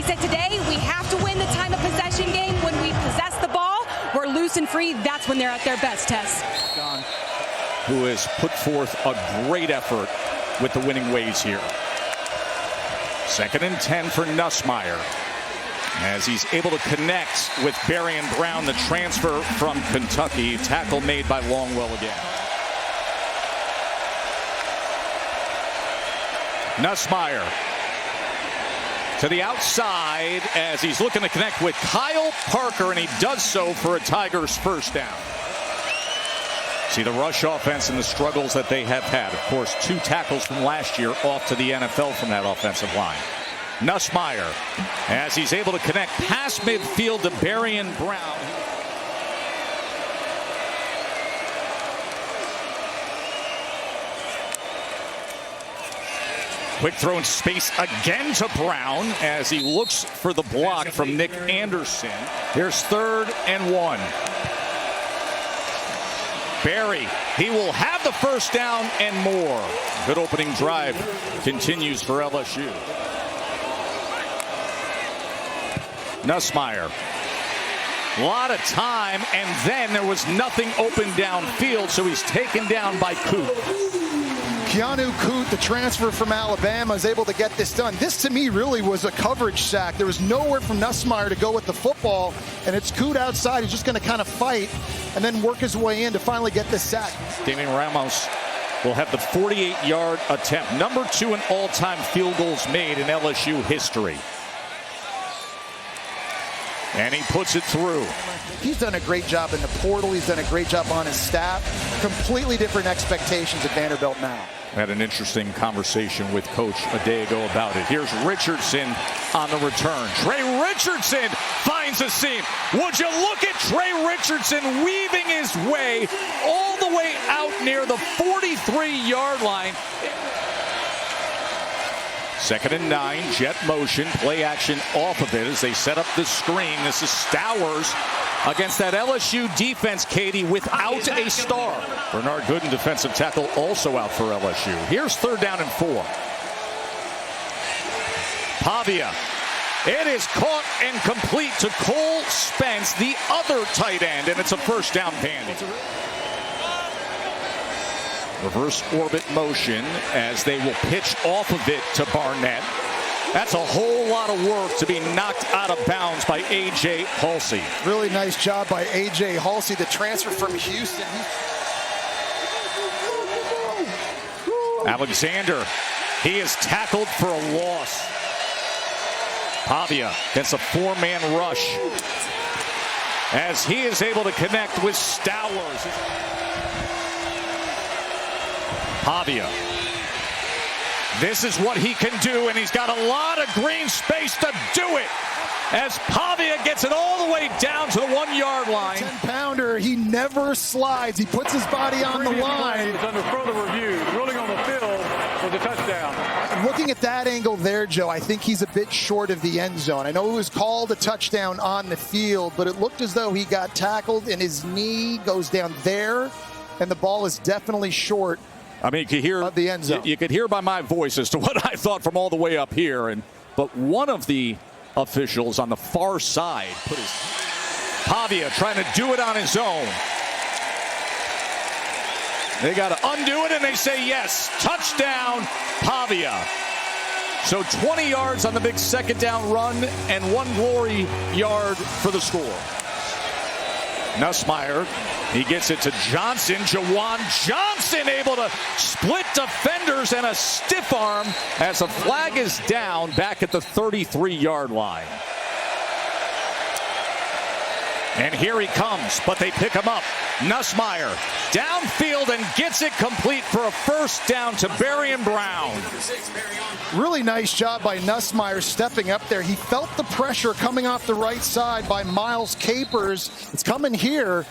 said today, we have to win the time of possession game. When we possess the ball, we're loose and free. That's when they're at their best, Tess. Who has put forth a great effort with the winning ways here. 2nd and 10 for Nussmeier, as he's able to connect with Barry and Brown, the transfer from Kentucky. Tackle made by Longwell again. Nussmeier to the outside as he's looking to connect with Kyle Parker, and he does so for a Tigers first down. See the rush offense and the struggles that they have had. Of course, 2 tackles from last year off to the NFL from that offensive line. Nussmeier, as he's able to connect past midfield to Barry and Brown. Quick throw in space again to Brown as he looks for the block from Nick Anderson. Here's 3rd and 1. Barry, he will have the first down and more. Good opening drive continues for LSU. Nussmeier. A lot of time, and then there was nothing open downfield, so he's taken down by Coote. Keanu Coote, the transfer from Alabama, is able to get this done. This, to me, really was a coverage sack. There was nowhere from Nussmeier to go with the football, and it's Coote outside. He's just going to kind of fight and then work his way in to finally get this sack. Damian Ramos will have the 48-yard attempt. Number 2 in all-time field goals made in LSU history. And he puts it through. He's done a great job in the portal. He's done a great job on his staff. Completely different expectations at Vanderbilt now. Had an interesting conversation with Coach a day ago about it. Here's Richardson on the return. Trey Richardson finds a seam. Would you look at Trey Richardson weaving his way all the way out near the 43-yard line. 2nd and 9, jet motion, play action off of it as they set up the screen. This is Stowers against that LSU defense, Katie, without a star. Bernard Gooden, defensive tackle, also out for LSU. Here's 3rd down and 4. Pavia. It is caught and complete to Cole Spence, the other tight end, and it's a first down panty. Reverse orbit motion as they will pitch off of it to Barnett. That's a whole lot of work to be knocked out of bounds by A.J. Halsey. Really nice job by A.J. Halsey, the transfer from Houston. Alexander, he is tackled for a loss. Pavia gets a 4-man rush as he is able to connect with Stowers. Pavia. This is what he can do, and he's got a lot of green space to do it. As Pavia gets it all the way down to the 1-yard line. 10-pounder, he never slides. He puts his body on the line. It's under further review, rolling on the field for the touchdown. Looking at that angle there, Joe, I think he's a bit short of the end zone. I know it was called a touchdown on the field, but it looked as though he got tackled and his knee goes down there, and the ball is definitely short. I mean, you could hear the end zone. You could hear by my voice as to what I thought from all the way up here. But one of the officials on the far side put his Pavia trying to do it on his own. They got to undo it, and they say yes. Touchdown, Pavia. So 20 yards on the big 2nd down run and 1 glory yard for the score. Nussmeier, he gets it to Johnson. Jawan Johnson able to split defenders and a stiff arm as the flag is down back at the 33-yard line. And here he comes, but they pick him up. Nussmeier downfield and gets it complete for a first down to Barry and Brown. Really nice job by Nussmeier stepping up there. He felt the pressure coming off the right side by Miles Capers. It's coming here,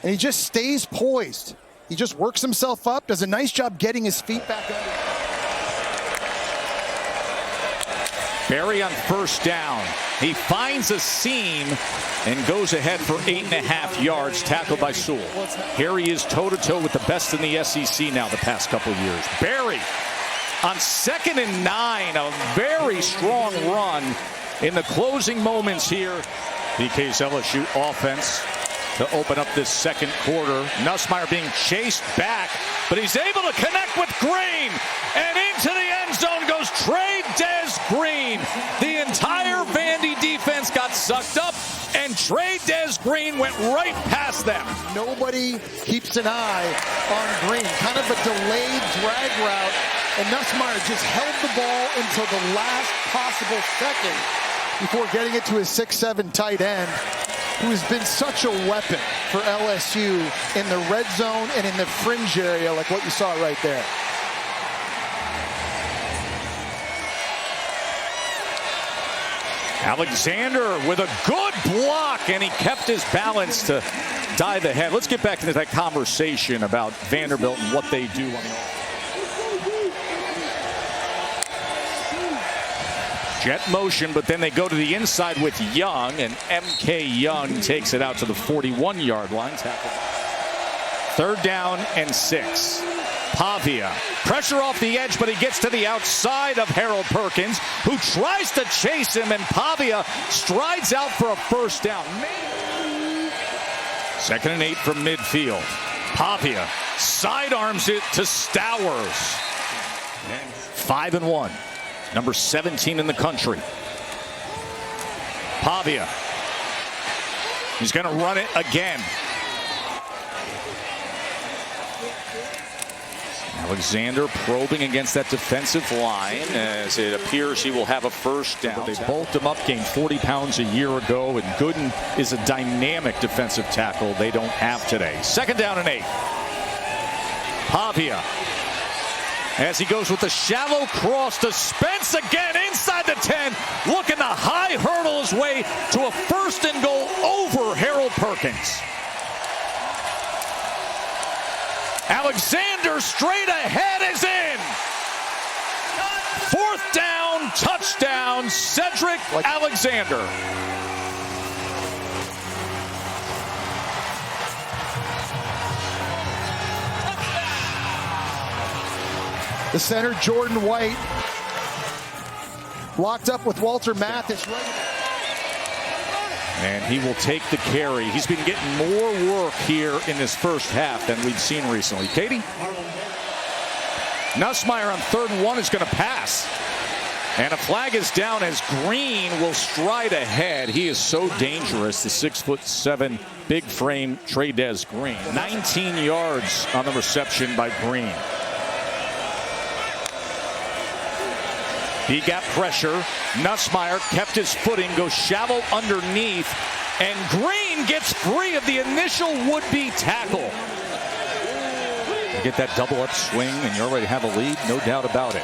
and he just stays poised. He just works himself up, does a nice job getting his feet back under. Barry on first down. He finds a seam and goes ahead for 8.5 yards, tackled by Sewell. Here he is toe-to-toe with the best in the SEC now the past couple of years. Barry on 2nd and 9, a very strong run in the closing moments here. PK's LSU offense to open up this second quarter. Nussmeier being chased back, but he's able to connect with Green. And into the end zone goes Trey-Dez Green. The entire Vandy defense got sucked up, and Trey-Dez Green went right past them. Nobody keeps an eye on Green. Kind of a delayed drag route, and Nussmeier just held the ball until the last possible second before getting it to his 6'7" tight end, who has been such a weapon for LSU in the red zone and in the fringe area, like what you saw right there. Alexander with a good block, and he kept his balance to dive ahead. Let's get back into that conversation about Vanderbilt and what they do on the offense. Jet motion, but then they go to the inside with Young, and MK Young takes it out to the 41-yard line. Tackle. 3rd down and 6. Pavia, pressure off the edge, but he gets to the outside of Harold Perkins, who tries to chase him, and Pavia strides out for a 1st down. 2nd and 8 from midfield. Pavia sidearms it to Stowers. 5-1. Number 17 in the country. Pavia. He's going to run it again. Alexander probing against that defensive line as it appears he will have a 1st down. They bulked him up, gained 40 pounds a year ago, and Gooden is a dynamic defensive tackle they don't have today. 2nd down and 8. Pavia, as he goes with the shallow cross to Spence again inside the 10, looking to high hurdle his way to a 1st and goal over Harold Perkins. Alexander straight ahead is in. 4th down, touchdown, Cedric Alexander. The center, Jordan White, locked up with Walter Mathis. And he will take the carry. He's been getting more work here in this first half than we've seen recently. Katie? Nussmeier on 3rd and 1 is going to pass. And a flag is down as Green will stride ahead. He is so dangerous, the 6'7" big frame Trey-Dez Green. 19 yards on the reception by Green. He got pressure. Nussmeier kept his footing, goes shallow underneath, and Green gets free of the initial would-be tackle. You get that double up swing, and you already have a lead, no doubt about it.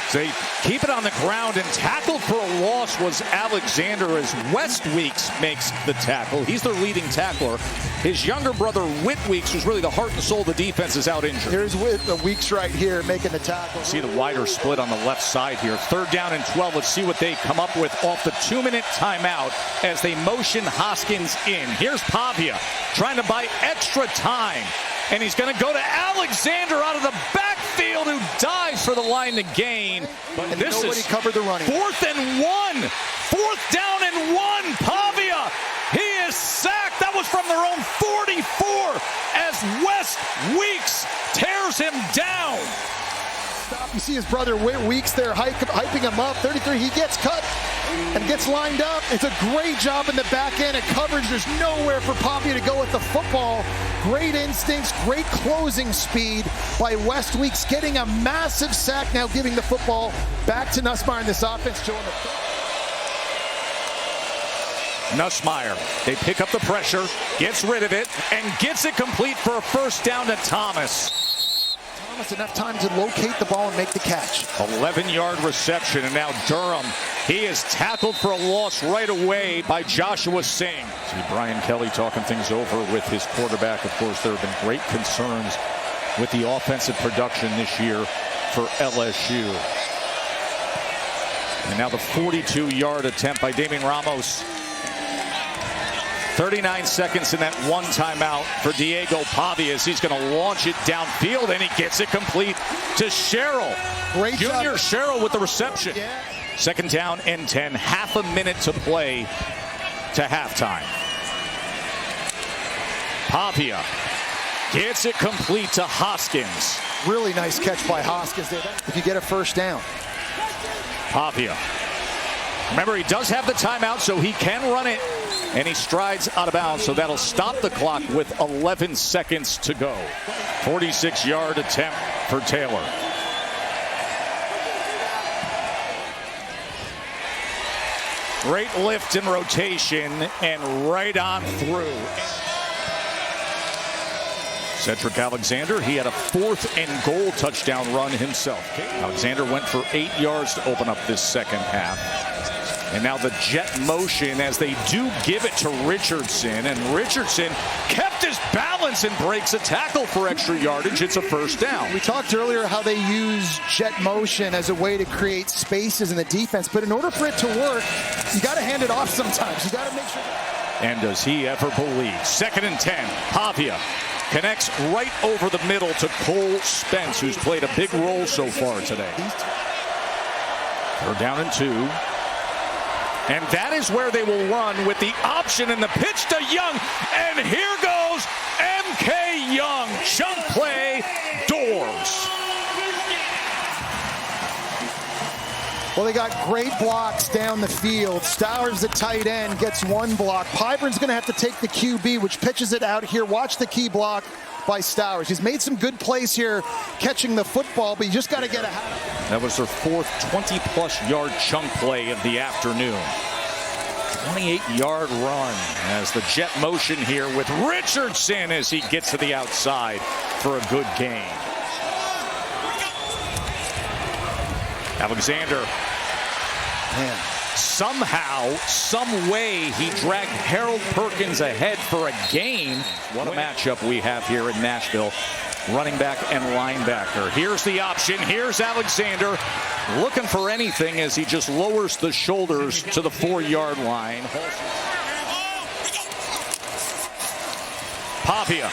So they keep it on the ground, and tackled for a loss was Alexander as West Weeks makes the tackle. He's their leading tackler. His younger brother, Whit Weeks, was really the heart and soul of the defense, is out injured. Here's Weeks right here making the tackle. See the wider split on the left side here. 3rd down and 12. Let's see what they come up with off the 2-minute timeout as they motion Hoskins in. Here's Pavia trying to buy extra time. And he's going to go to Alexander out of the backfield, who dives for the line to gain. But and this nobody is covered the running. 4th and 1. 4th down and 1. Pavia, he is sacked. That was from their own 44 as West Weeks tears him down. Stop. You see his brother Whit Weeks there hyping him up. 33, he gets cut and gets lined up. It's a great job in the back end of coverage. There's nowhere for Pavia to go with the football. Great instincts, great closing speed by West Weeks, getting a massive sack, now giving the football back to Nussmeier in this offense. Nussmeier, they pick up the pressure, gets rid of it, and gets it complete for a 1st down to Thomas. Enough time to locate the ball and make the catch. 11-yard reception, and now Durham, he is tackled for a loss right away by Joshua Singh. See Brian Kelly talking things over with his quarterback. Of course, there have been great concerns with the offensive production this year for LSU. And now the 42-yard attempt by Damian Ramos. 39 seconds in that one timeout for Diego Pavia as he's going to launch it downfield, and he gets it complete to Sherrill. Great Junior job. Sherrill with the reception. Yeah. 2nd down and 10. Half a minute to play to halftime. Pavia gets it complete to Hoskins. Really nice catch by Hoskins there. If you get a first down. Pavia. Remember, he does have the timeout, so he can run it. And he strides out of bounds, so that'll stop the clock with 11 seconds to go. 46-yard attempt for Taylor. Great lift and rotation, and right on through. Cedric Alexander, he had a 4th and goal touchdown run himself. Alexander went for 8 yards to open up this second half. And now the jet motion as they do give it to Richardson. And Richardson kept his balance and breaks a tackle for extra yardage. It's a first down. We talked earlier how they use jet motion as a way to create spaces in the defense. But in order for it to work, you got to hand it off sometimes. You got to make sure. And does he ever believe? 2nd and 10. Pavia connects right over the middle to Cole Spence, who's played a big role so far today. 3rd down and 2. And that is where they will run with the option and the pitch to Young. And here goes M.K. Young. Chunk play, Doors. Well, they got great blocks down the field. Stowers, the tight end, gets 1 block. Pyburn's going to have to take the QB, which pitches it out here. Watch the key block by Stowers. He's made some good plays here catching the football, but you just got to get a hat. That was their 4th 20-plus yard chunk play of the afternoon. 28-yard run as the jet motion here with Richardson as he gets to the outside for a good gain. Alexander. Man. Somehow, some way, he dragged Harold Perkins ahead for a gain. What a matchup we have here in Nashville. Running back and linebacker. Here's the option. Here's Alexander looking for anything as he just lowers the shoulders to the 4-yard line. Pavia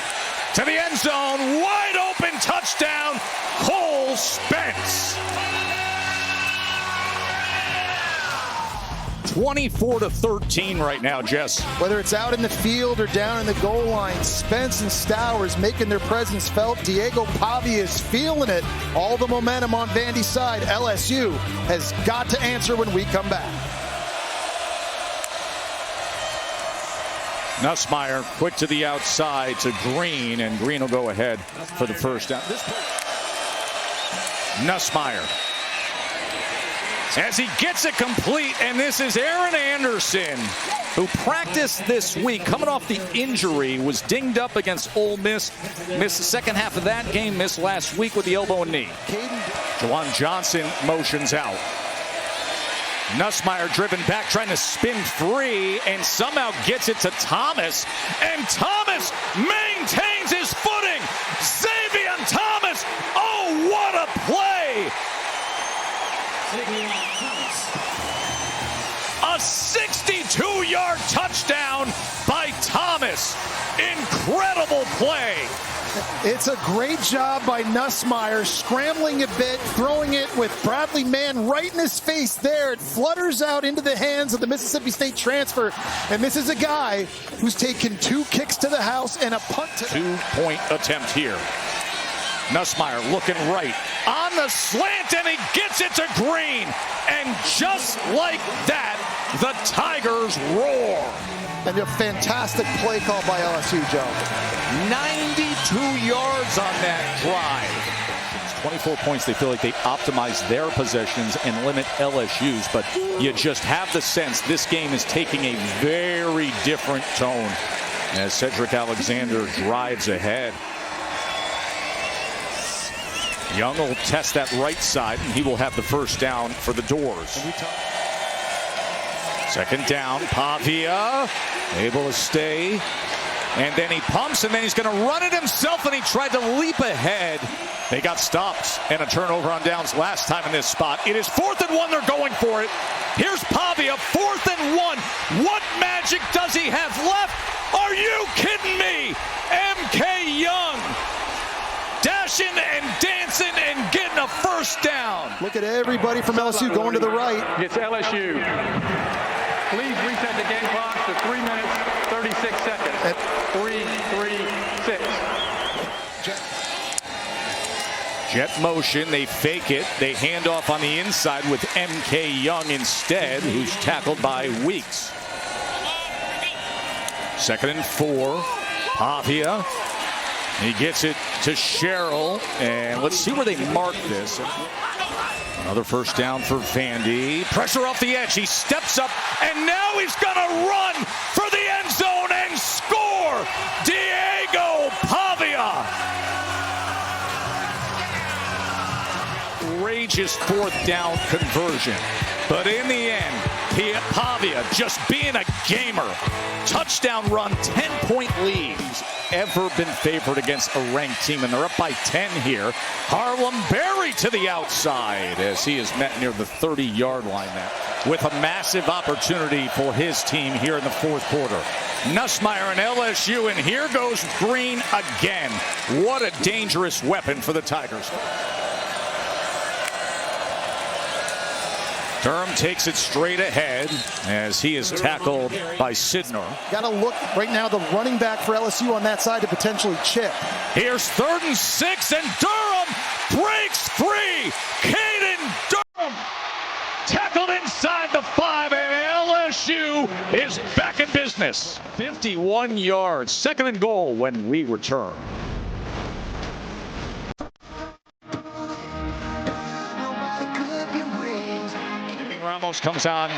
to the end zone. Wide open touchdown. Cole Spence. 24-13 right now, Jess. Whether it's out in the field or down in the goal line, Spence and Stowers making their presence felt. Diego Pavia is feeling it. All the momentum on Vandy's side. LSU has got to answer when we come back. Nussmeier quick to the outside to Green, and Green will go ahead for the first down. Nussmeier as he gets it complete, and this is Aaron Anderson, who practiced this week, coming off the injury, was dinged up against Ole Miss, missed the second half of that game, missed last week with the elbow and knee. Jawan Johnson motions out. Nussmeier driven back, trying to spin free, and somehow gets it to Thomas, and Thomas maintains his footing. Xavier Thomas, oh, what a play! A 62-yard touchdown by Thomas. Incredible play. It's a great job by Nussmeier, scrambling a bit, throwing it with Bradley Mann right in his face there. It flutters out into the hands of the Mississippi State transfer. And this is a guy who's taken 2 kicks to the house and a punt to 2-point attempt here. Nussmeier looking right on the slant, and he gets it to Green. And just like that, the Tigers roar. And a fantastic play call by LSU, Joe. 92 yards on that drive. It's 24 points. They feel like they optimize their possessions and limit LSU's, but you just have the sense this game is taking a very different tone as Cedric Alexander drives ahead. Young will test that right side, and he will have the first down for the Doors. 2nd down, Pavia able to stay, and then he pumps, and then he's going to run it himself, and he tried to leap ahead. They got stopped and a turnover on downs last time in this spot. It is 4th and 1. They're going for it. Here's Pavia, 4th and 1. What magic does he have left? Are you kidding me? M.K. Young. dashing and dancing and getting a first down. Look at everybody from LSU going to the right. It's LSU. Please reset the game clock to 3 minutes, 36 seconds. 3-3-6. Jet motion, they fake it. They hand off on the inside with M.K. Young instead, who's tackled by Weeks. 2nd and 4. Pavia. He gets it to Sherrill. And let's see where they mark this. Another first down for Vandy. Pressure off the edge. He steps up, and now he's going to run for the end zone and score. Diego Pavia. Outrageous 4th down conversion. But in the end, Pavia just being a gamer. Touchdown run, 10-point lead. He's ever been favored against a ranked team, and they're up by 10 here. Harlem Berry to the outside as he is met near the 30-yard line now with a massive opportunity for his team here in the 4th quarter. Nussmeier and LSU, and here goes Green again. What a dangerous weapon for the Tigers. Durham takes it straight ahead as he is tackled by Sidnor. Got to look right now, the running back for LSU on that side to potentially chip. Here's 3rd and 6, and Durham breaks free. Caden Durham tackled inside the 5, and LSU is back in business. 51 yards, 2nd and goal when we return. Ramos comes on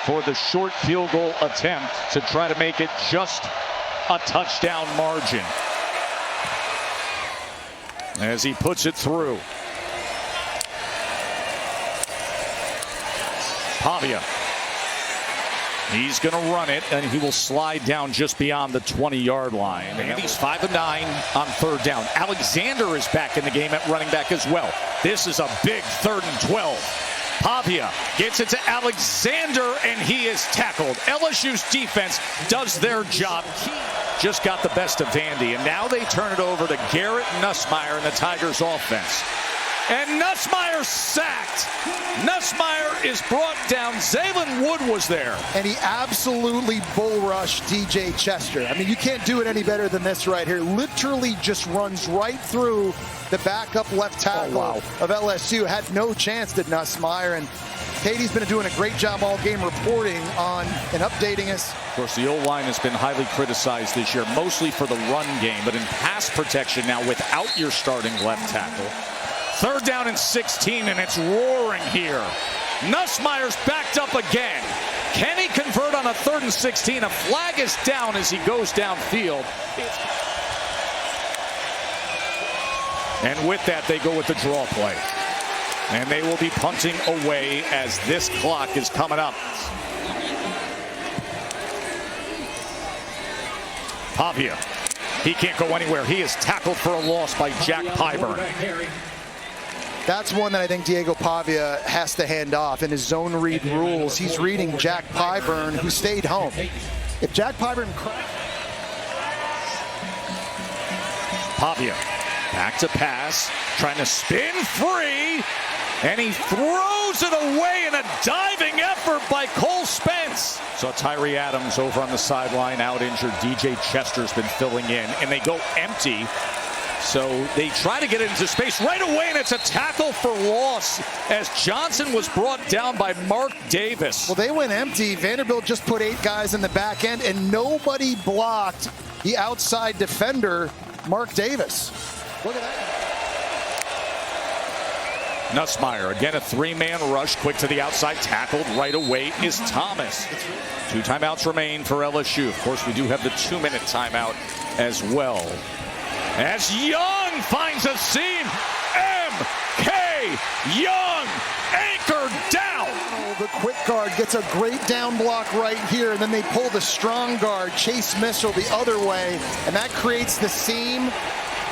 for the short field goal attempt to try to make it just a touchdown margin. As he puts it through. Pavia. He's going to run it, and he will slide down just beyond the 20-yard line. And he's 5 of 9 on 3rd down. Alexander is back in the game at running back as well. This is a big 3rd and 12. Pavia gets it to Alexander, and he is tackled. LSU's defense does their job. He just got the best of Vandy, and now they turn it over to Garrett Nussmeier in the Tigers offense. And Nussmeier sacked. Nussmeier is brought down. Zaylin Wood was there. And he absolutely bull rushed DJ Chester. I mean, you can't do it any better than this right here. Literally just runs right through the backup left tackle of LSU. Had no chance, did Nussmeier. And Katie's been doing a great job all game reporting on and updating us. Of course, the O-line has been highly criticized this year, mostly for the run game, but in pass protection now without your starting left tackle. 3rd down and 16, and it's roaring here. Nussmeier's backed up again. Can he convert on a 3rd and 16? A flag is down as he goes downfield. And with that, they go with the draw play. And they will be punting away as this clock is coming up. Pavia. He can't go anywhere. He is tackled for a loss by Jack Pyburn. That's one that I think Diego Pavia has to hand off. In his zone read rules, he's reading Jack Pyburn, who stayed home. If Jack Pyburn... Pavia, back to pass, trying to spin free, and he throws it away in a diving effort by Cole Spence. So Tyree Adams over on the sideline, out injured. DJ Chester's been filling in, and they go empty. So they try to get it into space right away, and it's a tackle for loss as Johnson was brought down by Mark Davis. Well, they went empty. Vanderbilt just put 8 guys in the back end, and nobody blocked the outside defender, Mark Davis. Look at that. Nussmeier, again a 3-man rush, quick to the outside, tackled right away is Thomas. 2 timeouts remain for LSU. Of course, we do have the 2-minute timeout as well. As Young finds a seam, M.K. Young anchored down. Oh, the quick guard gets a great down block right here, and then they pull the strong guard, Chase Mitchell, the other way, and that creates the seam.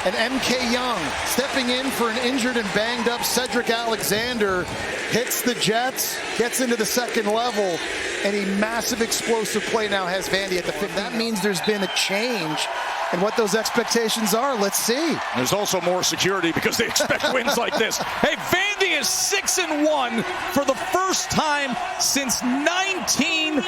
And M.K. Young stepping in for an injured and banged up Cedric Alexander hits the Jets, gets into the second level, and a massive explosive play now has Vandy at the 5th. That means there's been a change And what those expectations are, let's see. There's also more security because they expect wins like this. Hey, Vandy is 6-1 for the first time since 19